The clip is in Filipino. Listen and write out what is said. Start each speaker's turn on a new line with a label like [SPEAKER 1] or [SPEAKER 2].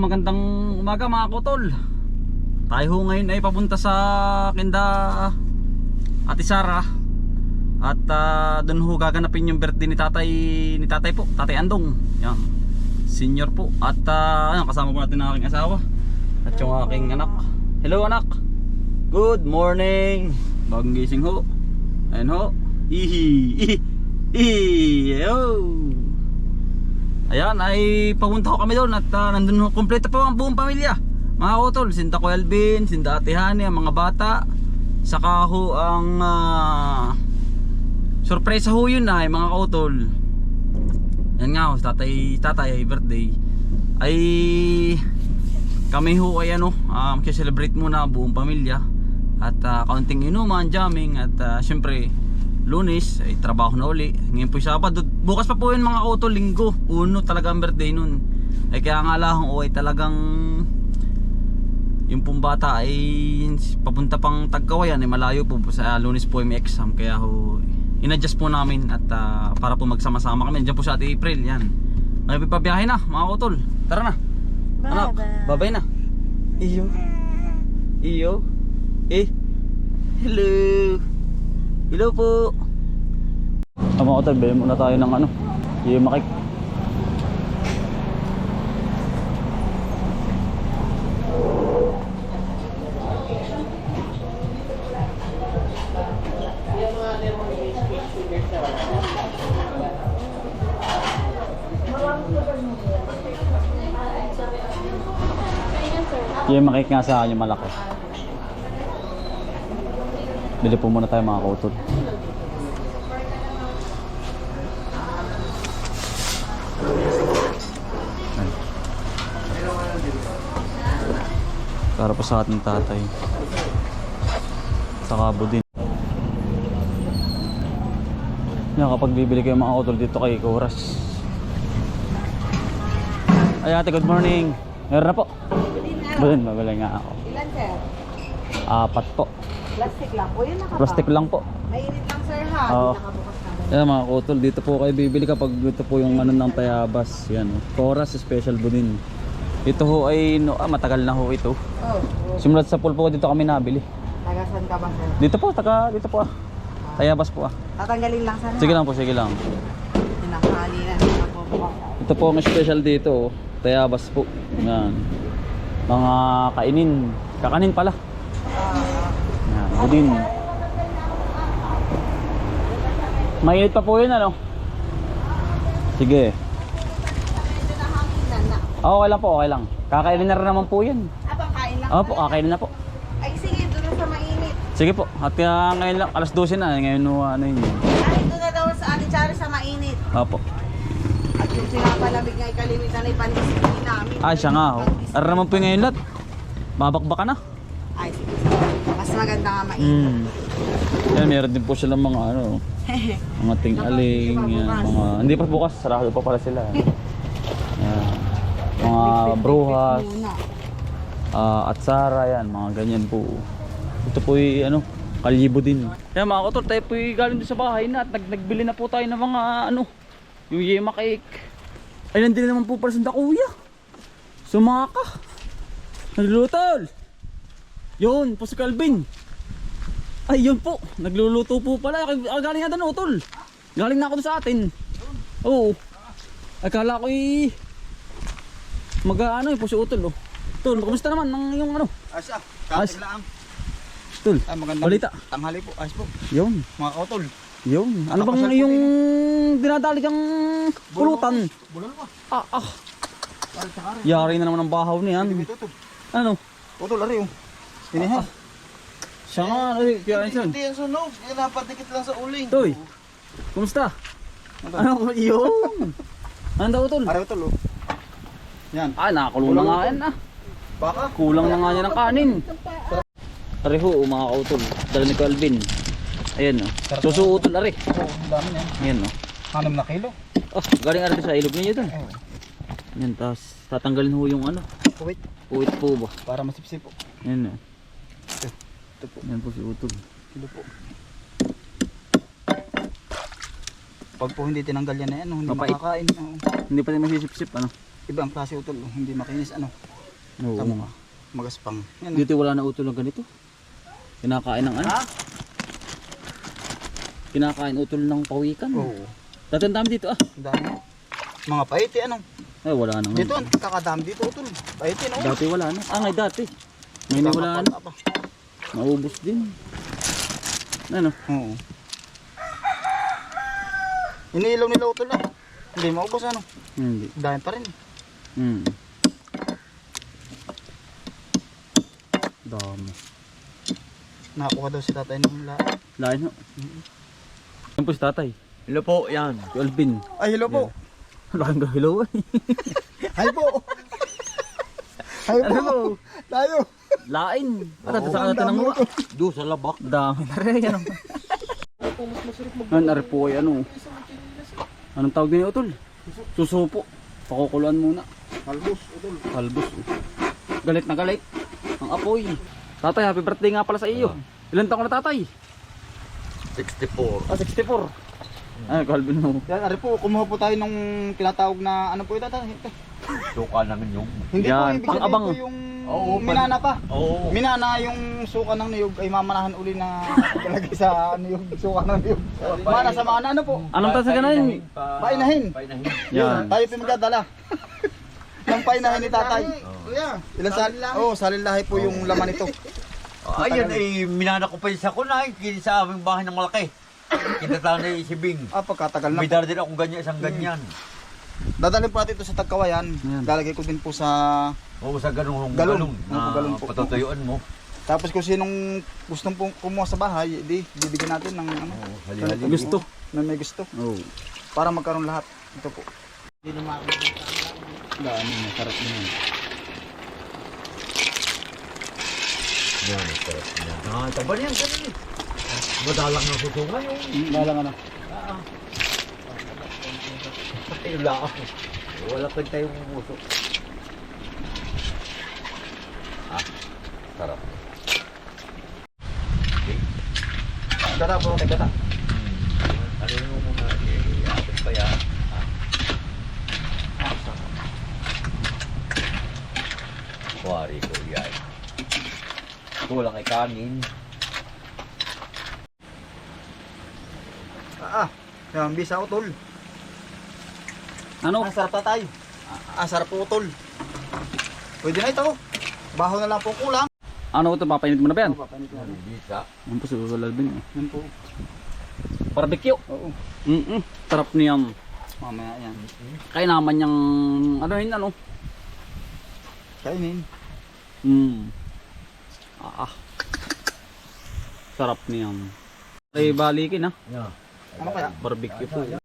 [SPEAKER 1] Magandang umaga mga kutol. Tayo ho ngayon ay papunta sa Kinda Ate Sara. At doon ho gaganapin yung birthday ni tatay po, Tatay Andong. Yan. Senior po. At ayun, kasama po natin ang aking asawa at yung aking anak. Hello anak. Good morning. Bagong gising ho. Ayun ho. Ihi. Yo. Ayan, ay papunta ko kami doon at nandun ho, kompleto po ang buong pamilya. Mga kutol, sinda ko Alvin, sinda Ate Hani, ang mga bata. Saka ho ang sorpresa ho yun ay mga kutol. Yan nga ho, tatay birthday. Ay kami ho ay ano, celebrate muna ang buong pamilya. At kaunting inuman, jamming at syempre Lunes ay trabaho na uli. Ngayon po Sabado. Bukas pa po yun mga kutol, Linggo. Uno talaga ang birthday nun. Ay kaya nga lang ay talagang yung pong bata ay papunta pang Tagkawayan ay malayo po sa Lunes po may exam. Kaya ho in-adjust po namin at para po magsama-sama kami. Diyan po sa Ate April. Yan. May pabiyahe na mga kutol. Tara na. Anak, babay na. Iyo. Hello. Hello po. Mga kutol, bilhin muna tayo ng ano, yung makik. Yung makik nga sa akin yung malaki. Bili po muna tayo mga kutol. Para po sa ating tatay. Sa kabo din. Yan, kapag bibili kayo mga kutol dito kay Coras. Ay ate, good morning. Meron na po. Budin, babili nga ako.
[SPEAKER 2] Ilan sir?
[SPEAKER 1] 4 po.
[SPEAKER 2] Plastic lang po. Yun nakapa.
[SPEAKER 1] Plastic lang po.
[SPEAKER 2] Mainit lang sir ha.
[SPEAKER 1] Oo.
[SPEAKER 2] Nakabukas na.
[SPEAKER 1] Yan mga kutol, dito po kayo bibili kapag dito po yung ano ng Tayabas. Yan, Coras Special Budin. Ito ho ay matagal na ho ito.
[SPEAKER 2] Oh.
[SPEAKER 1] Simulat sa pool po dito kami nabili.
[SPEAKER 2] Tagasan ka ba sir?
[SPEAKER 1] Dito po, dito po Tayabas po
[SPEAKER 2] Tatanggalin lang sana.
[SPEAKER 1] Sige lang po, sige lang.
[SPEAKER 2] Tinakali na. Nakabukas.
[SPEAKER 1] Ito po ang special dito, Tayabas po. Yan. Mga kainin. Kakanin pala. Yan, budin. Mainit pa po yun ano? Sige. Okay lang po, okay lang. Kakainin na rin naman po yan.
[SPEAKER 2] Pangkain lang.
[SPEAKER 1] Opo, kakainin na po.
[SPEAKER 2] Ay sige, doon na sa mainit.
[SPEAKER 1] Sige po, at ngayon lang, alas 12 na. Ngayon ano yun.
[SPEAKER 2] Ay, doon na daw sa Ate Chari sa mainit.
[SPEAKER 1] Opo.
[SPEAKER 2] At yung sinapalamig nga ikalimitan ay pandisiplin namin.
[SPEAKER 1] Ay, siya nga ho. Ara naman po yung ngayon lahat. Mabakbaka na.
[SPEAKER 2] Ay, sige. Mas maganda nga mainit.
[SPEAKER 1] Yan, meron din po silang mga ano, mga ting-aling, yan, mga, hindi pa bukas, sarado pa pala sila. Yan. Mga bruhas, at Sara, yan, mga ganyan po. Ito po yung ano, kalibo din. Yan mga kutol, tayo po yung galing doon sa bahay na at nagbili na po tayo ng mga ano, yung yema cake. Ay, nandito naman po pala sa kuya. Sumaka. Naglutol. Yun, po si Calvin. Ay, yun po. Nagluluto po pala. Galing nga doon, utol. Galing na ako doon sa atin. Oo. Akala ko mag-ano po si utol. Oh. Tol, kumusta naman ng yung ano?
[SPEAKER 3] Asa, katig lang.
[SPEAKER 1] Tol,
[SPEAKER 3] Magandang
[SPEAKER 1] balita.
[SPEAKER 3] Tanghali po, ayos po.
[SPEAKER 1] Yun.
[SPEAKER 3] Mga kautol.
[SPEAKER 1] Yun. Ano bang
[SPEAKER 3] Nakapasal po
[SPEAKER 1] yung dinadali kang pulutan?
[SPEAKER 3] Bulol pa. Parang sa kare.
[SPEAKER 1] Yari na naman ang bahaw niyan.
[SPEAKER 3] Hindi ito.
[SPEAKER 1] Ano?
[SPEAKER 3] Utol, ari yung. Hinihan.
[SPEAKER 1] Siya nga, kaya yun.
[SPEAKER 3] Hindi yan sunog. Yan napadikit lang sa uling.
[SPEAKER 1] Toy, kumusta? Ano? Yun. Ano daw utol?
[SPEAKER 3] Ari utol, oh. Yan.
[SPEAKER 1] Ay, nakakulong na nga yan ah.
[SPEAKER 3] Baka.
[SPEAKER 1] Kulang na nga niya ng kanin. Pareho mga kautol. Dala ni Calvin. Ayan o. Susuutol ari.
[SPEAKER 3] Oo, ang dami yan.
[SPEAKER 1] Ayan o.
[SPEAKER 3] 6 na kilo.
[SPEAKER 1] Oh, galing ari sa ilog ninyo dun. Ayan, tapos tatanggalin ho yung ano.
[SPEAKER 3] Wait.
[SPEAKER 1] Uwit po ba?
[SPEAKER 3] Para masipsip po.
[SPEAKER 1] Ayan o.
[SPEAKER 3] Ito po.
[SPEAKER 1] Ayan po si utol.
[SPEAKER 3] Kilo po. Pag po hindi tinanggal yan na yan, hindi
[SPEAKER 1] Mapait.
[SPEAKER 3] makakain.
[SPEAKER 1] Hindi pa rin masisip-sip ano.
[SPEAKER 3] Iba ang klase utol, hindi makinis ano.
[SPEAKER 1] Oo.
[SPEAKER 3] Tama ka. Magaspang. Yan.
[SPEAKER 1] Dito wala na utol ng ganito. Kinakain ng ano?
[SPEAKER 3] Ha?
[SPEAKER 1] Kinakain utol ng pawikan.
[SPEAKER 3] Oo.
[SPEAKER 1] Dati ang dami dito ah.
[SPEAKER 3] Ang dami. Mga paiti ano.
[SPEAKER 1] Ay wala na
[SPEAKER 3] Dito
[SPEAKER 1] ngayon.
[SPEAKER 3] ang kakadami dito utol. Paiti no.
[SPEAKER 1] Dati wala na. Ah ngay dati. Ngayon wala na.
[SPEAKER 3] Pa.
[SPEAKER 1] Naubos din. Ano?
[SPEAKER 3] Oo. Iniilaw nila utol ah. Hindi maubos ano.
[SPEAKER 1] Hindi.
[SPEAKER 3] Dami pa rin.
[SPEAKER 1] Hmm. Dami.
[SPEAKER 3] Nakakuha daw si tatay ng lahat.
[SPEAKER 1] Lain ho. Yan po si tatay.
[SPEAKER 4] Hello po, yan.
[SPEAKER 1] Si Alvin.
[SPEAKER 3] Ay, hello po.
[SPEAKER 1] Laking gahilo eh.
[SPEAKER 3] Hi po. Hi po.
[SPEAKER 1] Ano?
[SPEAKER 3] Tayo.
[SPEAKER 1] Lain. At sa natin ng uwa.
[SPEAKER 4] Do sa labak.
[SPEAKER 1] Dami na rin. Ano? Ano po ay ano? Anong tawag din utol? Susupo. Pakukuluan muna.
[SPEAKER 3] Halbos utol.
[SPEAKER 1] Halbos. Galit na galit. Ang apoy. Tatay, happy birthday nga pala sa iyo. Ilan taon ka na tatay?
[SPEAKER 4] 64.
[SPEAKER 1] Ah, 64. Ay, Calvin mo.
[SPEAKER 3] Yan, ari po, kumuha po tayo nung tinatawag na ano po ito tatay?
[SPEAKER 4] Suka namin yung...
[SPEAKER 3] Hindi po,
[SPEAKER 1] Yan,
[SPEAKER 3] ibig sabihin
[SPEAKER 1] pang-abang.
[SPEAKER 3] po yung
[SPEAKER 4] Oo,
[SPEAKER 3] minana pa.
[SPEAKER 4] Oo.
[SPEAKER 3] Minana yung suka ng niyog ay mamanahan uli na palagi sa niyog, suka ng niyog. Mana sa mga ano po?
[SPEAKER 1] Anong tasa ka na yun?
[SPEAKER 3] Painahin.
[SPEAKER 4] Painahin.
[SPEAKER 1] Yan.
[SPEAKER 3] Tayo po magdadala. Ng painahin ni tatay.
[SPEAKER 4] Oh.
[SPEAKER 3] Ilan sali? Oh, salilahi po yung laman nito.
[SPEAKER 4] Ayun, ay minana ko pa yung sa kunay. Kini sa aming bahay ng malaki. Kinatala na yung sibing.
[SPEAKER 3] Ah, pagkatagal na
[SPEAKER 4] May
[SPEAKER 3] po.
[SPEAKER 4] dala din akong ganyan, isang ganyan.
[SPEAKER 3] Dadalhin po natin ito sa Tagkawayan.
[SPEAKER 1] Ayan.
[SPEAKER 3] Lalagay ko din po sa...
[SPEAKER 4] Oo, sa ganung
[SPEAKER 3] Galon.
[SPEAKER 4] galon.
[SPEAKER 3] Oo, galon
[SPEAKER 4] Na
[SPEAKER 3] po.
[SPEAKER 4] patutuyuan mo.
[SPEAKER 3] Tapos kung sinong gustong kumuha sa bahay, di bibigyan natin ng ano.
[SPEAKER 4] Oo, hali-hali.
[SPEAKER 1] Gusto.
[SPEAKER 3] Na may gusto.
[SPEAKER 1] Oh.
[SPEAKER 3] Para magkaroon lahat. Ito po.
[SPEAKER 1] Dami na. Sarap na yan.
[SPEAKER 4] Yan, sarap yan. Ah, taba niyan, ganun eh. Madalang ng susunga yung...
[SPEAKER 1] Balang ano.
[SPEAKER 4] Ayun lang. Wala pa tayong muso. Ah, sarap. Okay.
[SPEAKER 3] Gata po, gata.
[SPEAKER 4] Ano yung mga i-atin pa yan? Wari ko yan. Kulang ay kanin.
[SPEAKER 3] Yan, bisa utol.
[SPEAKER 1] Ano?
[SPEAKER 3] Ang sarap tatay. Sarap po utol. Pwede na ito. Baho na lang po kulang.
[SPEAKER 1] Ano ito? Papainit mo na ba yan?
[SPEAKER 3] Papanit na.
[SPEAKER 4] Bisa.
[SPEAKER 1] Yan po si Alvin.
[SPEAKER 3] Yan po.
[SPEAKER 1] Barbecue.
[SPEAKER 3] Oo.
[SPEAKER 1] Sarap niyan.
[SPEAKER 3] Mamaya yan.
[SPEAKER 1] Kaya naman yung ano yun ano?
[SPEAKER 3] Kainin.
[SPEAKER 1] Sarap niyan. Ay balikin ha.
[SPEAKER 4] Yeah.
[SPEAKER 3] Ano kaya?
[SPEAKER 1] Barbecue po.